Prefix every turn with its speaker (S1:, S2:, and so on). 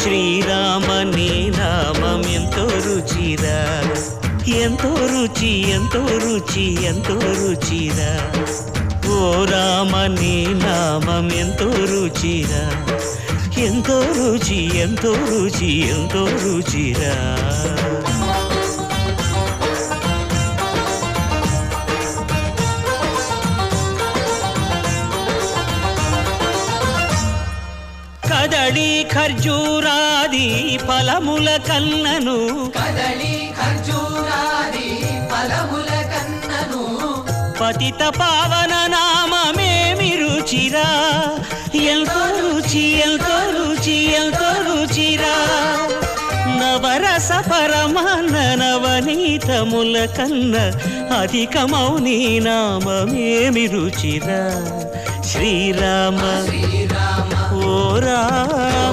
S1: శ్రీరామ నీ నామం ఎంతో రుచిరా, ఎంతో రుచి ఎంతో రుచి ఎంతో రుచిరా. ఓ రామ నీ నామం ఎంతో రుచిరా, ఎంతో రుచి ఎంతో రుచి ఎంతో రుచిరా. కదళి ఖర్జూరాది ఫలముల కన్నను,
S2: కదళి ఖర్జూరాది ఫలముల కన్నను,
S1: పతిత పావన నామమేమి రుచిరా, ఎంతో రుచి ఎంతో రుచి ఎంతో రుచిరా. నవరస పరమాన్న నవనీతముల కన్న అధికమౌ నీ నామమేమి రుచిరా. శ్రీరామ
S2: శ్రీరామ
S1: ఓ రామ.